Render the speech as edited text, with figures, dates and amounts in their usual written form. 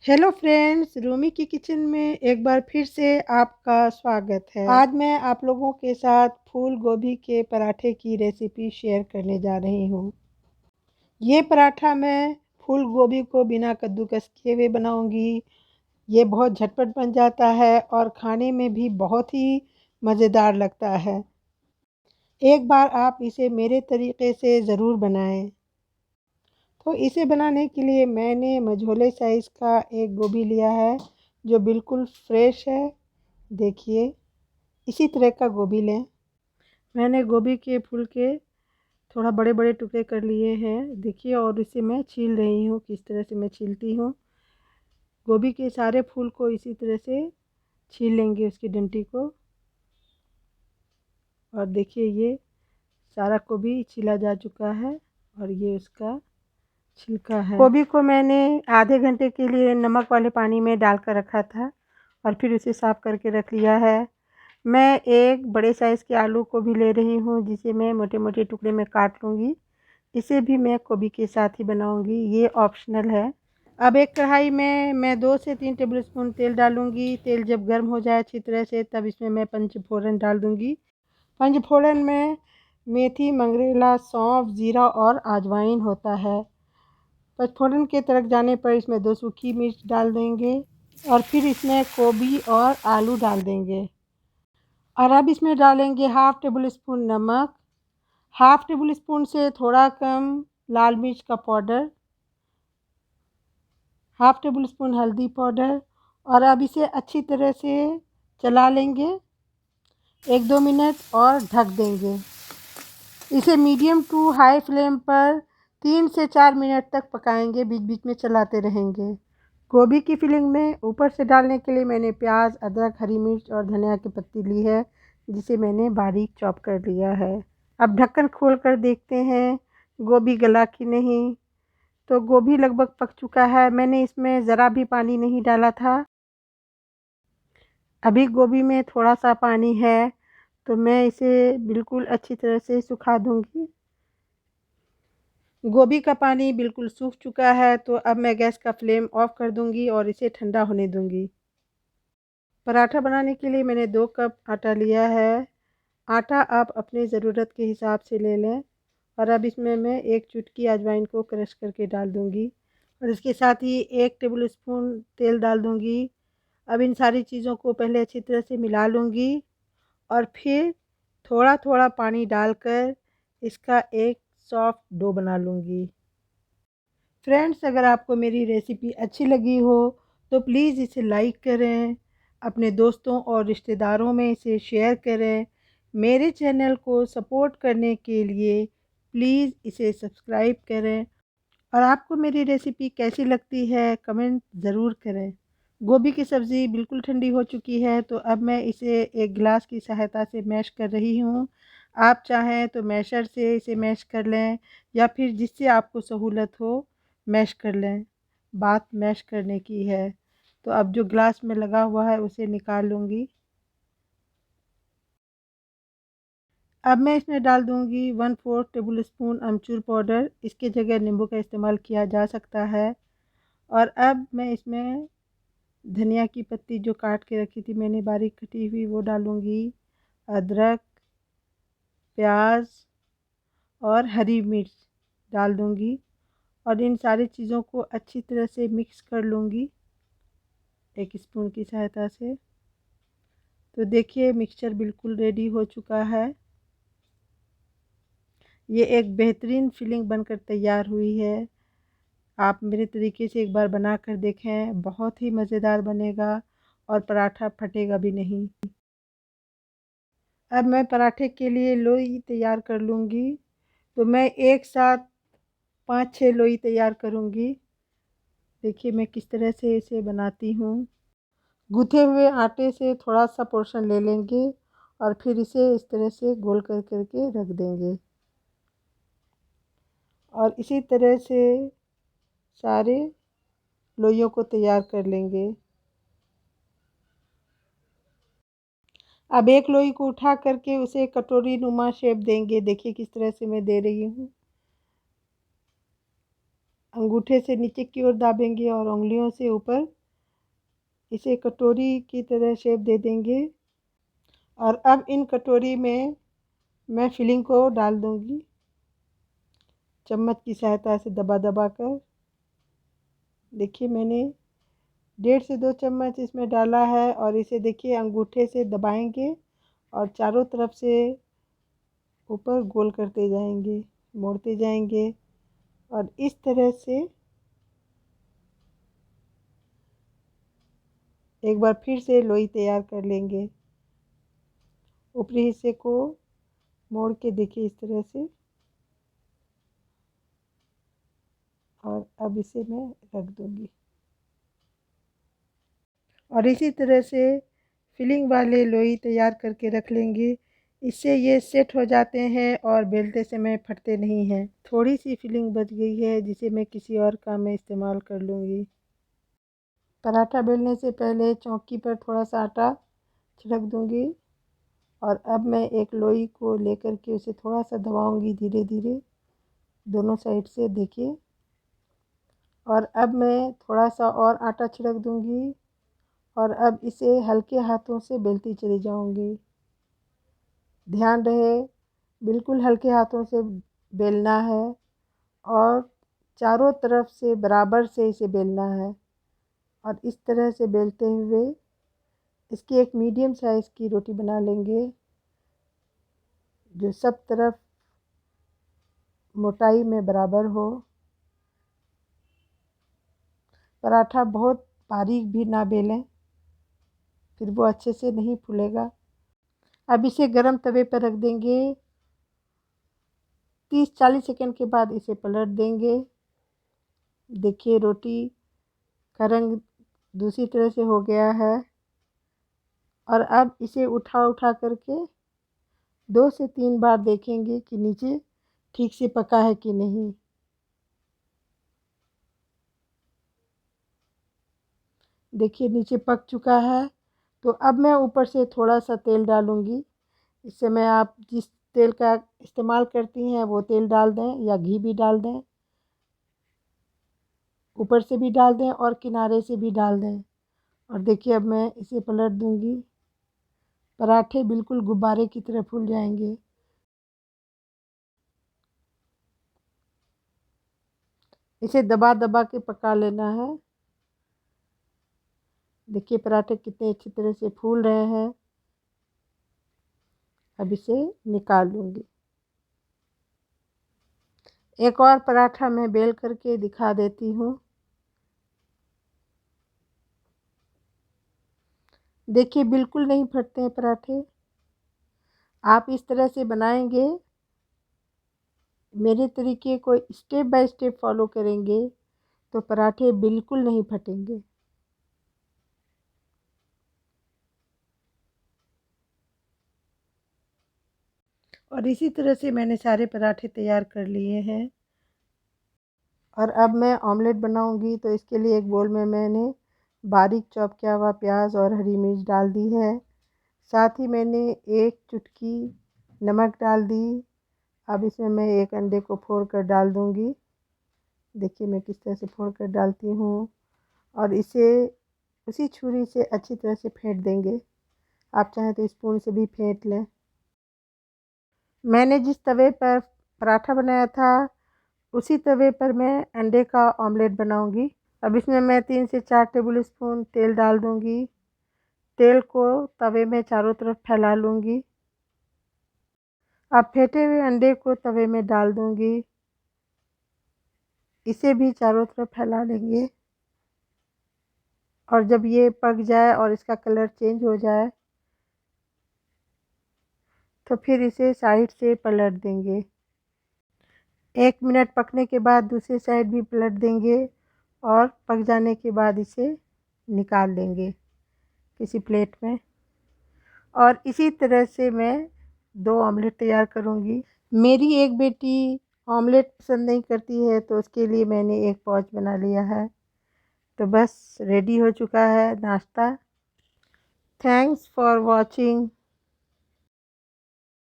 Hello friends, Rumi की kitchen में एक बार फिर से आपका स्वागत है। आज मैं आप लोगों के साथ फूल गोभी के पराठे की रेसिपी शेयर करने जा रही हूँ। ये पराठा मैं फूल गोभी को बिना कद्दूकस किए हुए बनाऊंगी। ये बहुत झटपट बन जाता है और खाने में भी बहुत ही मज़ेदार लगता है। एक बार आप इसे मेरे तरीके से ज़रूर बनाएं। तो इसे बनाने के लिए मैंने मझोले साइज़ का एक गोभी लिया है जो बिल्कुल फ्रेश है। देखिए, इसी तरह का गोभी लें। मैंने गोभी के फूल के थोड़ा बड़े बड़े टुकड़े कर लिए हैं। देखिए, और इसे मैं छील रही हूँ। किस तरह से मैं छीलती हूँ, गोभी के सारे फूल को इसी तरह से छील लेंगे, उसकी डंठी को। और देखिए, ये सारा गोभी छीला जा चुका है और ये उसका छिलका है। गोभी को मैंने आधे घंटे के लिए नमक वाले पानी में डाल कर रखा था और फिर उसे साफ़ करके रख लिया है। मैं एक बड़े साइज़ के आलू को भी ले रही हूँ, जिसे मैं मोटे मोटे टुकड़े में काट लूँगी। इसे भी मैं गोभी के साथ ही बनाऊँगी, ये ऑप्शनल है। अब एक कढ़ाई में मैं 2 से 3 टेबलस्पून तेल डालूँगी। तेल जब गर्म हो जाए अच्छी तरह से, तब इसमें मैं पंचफोरन डाल दूँगी। पंचफोरन में मेथी, मंगरेला, सौंफ, जीरा और अजवाइन होता है। पचफोरन के तड़क जाने पर इसमें 2 सूखी मिर्च डाल देंगे और फिर इसमें गोभी और आलू डाल देंगे। और अब इसमें डालेंगे हाफ़ टेबल स्पून नमक, हाफ़ टेबल स्पून से थोड़ा कम लाल मिर्च का पाउडर, हाफ़ टेबल स्पून हल्दी पाउडर। और अब इसे अच्छी तरह से चला लेंगे 1-2 मिनट और ढक देंगे। इसे मीडियम टू हाई फ्लेम पर 3 से 4 मिनट तक पकाएंगे, बीच बीच में चलाते रहेंगे। गोभी की फिलिंग में ऊपर से डालने के लिए मैंने प्याज, अदरक, हरी मिर्च और धनिया की पत्ती ली है, जिसे मैंने बारीक चॉप कर लिया है। अब ढक्कन खोल कर देखते हैं गोभी गला कि नहीं। तो गोभी लगभग पक चुका है। मैंने इसमें ज़रा भी पानी नहीं डाला था। अभी गोभी में थोड़ा सा पानी है, तो मैं इसे बिल्कुल अच्छी तरह से सुखा दूंगी। गोभी का पानी बिल्कुल सूख चुका है, तो अब मैं गैस का फ्लेम ऑफ कर दूंगी और इसे ठंडा होने दूंगी। पराठा बनाने के लिए मैंने 2 कप आटा लिया है। आटा आप अपनी ज़रूरत के हिसाब से ले लें। और अब इसमें मैं 1 चुटकी अजवाइन को क्रश करके डाल दूंगी और इसके साथ ही 1 टेबल स्पून तेल डाल दूंगी। अब इन सारी चीज़ों को पहले अच्छी तरह से मिला लूँगी और फिर थोड़ा थोड़ा पानी डालकर इसका एक सॉफ्ट डो बना लूँगी। फ्रेंड्स, अगर आपको मेरी रेसिपी अच्छी लगी हो तो प्लीज़ इसे लाइक करें, अपने दोस्तों और रिश्तेदारों में इसे शेयर करें। मेरे चैनल को सपोर्ट करने के लिए प्लीज़ इसे सब्सक्राइब करें। और आपको मेरी रेसिपी कैसी लगती है कमेंट ज़रूर करें। गोभी की सब्ज़ी बिल्कुल ठंडी हो चुकी है, तो अब मैं इसे एक गिलास की सहायता से मैश कर रही हूँ। आप चाहें तो मैशर से इसे मैश कर लें या फिर जिससे आपको सहूलत हो मैश कर लें। बात मैश करने की है। तो अब जो गिलास में लगा हुआ है उसे निकाल लूँगी। अब मैं इसमें डाल दूँगी 1/4 टेबल स्पून अमचूर पाउडर। इसके जगह नींबू का इस्तेमाल किया जा सकता है। और अब मैं इसमें धनिया की पत्ती जो काट के रखी थी मैंने बारीक कटी हुई वो डालूँगी। अदरक, प्याज और हरी मिर्च डाल दूँगी और इन सारी चीज़ों को अच्छी तरह से मिक्स कर लूँगी एक स्पून की सहायता से। तो देखिए, मिक्सचर बिल्कुल रेडी हो चुका है। ये एक बेहतरीन फिलिंग बनकर तैयार हुई है। आप मेरे तरीके से एक बार बना कर देखें, बहुत ही मज़ेदार बनेगा और पराठा फटेगा भी नहीं। अब मैं पराठे के लिए लोई तैयार कर लूँगी। तो मैं एक साथ 5-6 लोई तैयार करूँगी। देखिए मैं किस तरह से इसे बनाती हूँ। गूँथे हुए आटे से थोड़ा सा पोर्शन ले लेंगे और फिर इसे इस तरह से गोल कर करके रख देंगे और इसी तरह से सारे लोइयों को तैयार कर लेंगे। अब एक लोई को उठा करके उसे कटोरी नुमा शेप देंगे। देखिए किस तरह से मैं दे रही हूँ। अंगूठे से नीचे की ओर दाबेंगे और उंगलियों से ऊपर इसे कटोरी की तरह शेप दे देंगे। और अब इन कटोरी में मैं फिलिंग को डाल दूंगी, चम्मच की सहायता से दबा दबा कर। देखिए मैंने 1.5 से 2 चम्मच इसमें डाला है और इसे देखिए अंगूठे से दबाएंगे और चारों तरफ से ऊपर गोल करते जाएंगे, मोड़ते जाएंगे और इस तरह से एक बार फिर से लोई तैयार कर लेंगे। ऊपरी हिस्से को मोड़ के देखिए इस तरह से, और अब इसे मैं रख दूंगी। और इसी तरह से फिलिंग वाले लोई तैयार करके रख लेंगे। इससे ये सेट हो जाते हैं और बेलते समय फटते नहीं हैं। थोड़ी सी फिलिंग बच गई है जिसे मैं किसी और काम में इस्तेमाल कर लूँगी। पराठा बेलने से पहले चौकी पर थोड़ा सा आटा छिड़क दूँगी और अब मैं एक लोई को लेकर के उसे थोड़ा सा दबाऊँगी धीरे धीरे दोनों साइड से, देखिए। और अब मैं थोड़ा सा और आटा छिड़क दूँगी और अब इसे हल्के हाथों से बेलती चली जाऊँगी। ध्यान रहे बिल्कुल हल्के हाथों से बेलना है और चारों तरफ से बराबर से इसे बेलना है। और इस तरह से बेलते हुए इसकी एक मीडियम साइज़ की रोटी बना लेंगे जो सब तरफ मोटाई में बराबर हो। पराठा बहुत बारीक भी ना बेलें, फिर वो अच्छे से नहीं फूलेगा। अब इसे गरम तवे पर रख देंगे। 30-40 सेकंड के बाद इसे पलट देंगे। देखिए रोटी का रंग दूसरी तरह से हो गया है। और अब इसे उठा उठा करके 2 से 3 बार देखेंगे कि नीचे ठीक से पका है कि नहीं। देखिए नीचे पक चुका है। तो अब मैं ऊपर से थोड़ा सा तेल डालूँगी। इस समय आप जिस तेल का इस्तेमाल करती हैं वो तेल डाल दें या घी भी डाल दें। ऊपर से भी डाल दें और किनारे से भी डाल दें। और देखिए अब मैं इसे पलट दूँगी। पराठे बिल्कुल गुब्बारे की तरह फूल जाएंगे। इसे दबा दबा के पका लेना है। देखिए पराठे कितने अच्छी तरह से फूल रहे हैं। अब इसे निकाल लूँगी। एक और पराठा मैं बेल करके दिखा देती हूँ। देखिए बिल्कुल नहीं फटते हैं पराठे। आप इस तरह से बनाएंगे, मेरे तरीके को स्टेप बाय स्टेप फॉलो करेंगे तो पराठे बिल्कुल नहीं फटेंगे। और इसी तरह से मैंने सारे पराठे तैयार कर लिए हैं। और अब मैं ऑमलेट बनाऊंगी तो इसके लिए एक बोल में मैंने बारीक चॉप किया हुआ प्याज और हरी मिर्च डाल दी है। साथ ही मैंने 1 चुटकी नमक डाल दी। अब इसमें मैं एक अंडे को फोड़ कर डाल दूंगी। देखिए मैं किस तरह से फोड़ कर डालती हूँ। और इसे उसी छुरी से अच्छी तरह से फेंट देंगे। आप चाहें तो स्पून से भी फेंट लें। मैंने जिस तवे पर पराठा बनाया था उसी तवे पर मैं अंडे का ऑमलेट बनाऊंगी। अब इसमें मैं 3 से 4 टेबल स्पून तेल डाल दूंगी। तेल को तवे में चारों तरफ फैला लूँगी। अब फेंटे हुए अंडे को तवे में डाल दूंगी। इसे भी चारों तरफ फैला लेंगे। और जब ये पक जाए और इसका कलर चेंज हो जाए तो फिर इसे साइड से पलट देंगे। 1 मिनट पकने के बाद दूसरी साइड भी पलट देंगे और पक जाने के बाद इसे निकाल लेंगे किसी प्लेट में। और इसी तरह से मैं 2 ऑमलेट तैयार करूँगी। मेरी एक बेटी ऑमलेट पसंद नहीं करती है तो उसके लिए मैंने एक पाउच बना लिया है। तो बस रेडी हो चुका है नाश्ता। Thanks for watching.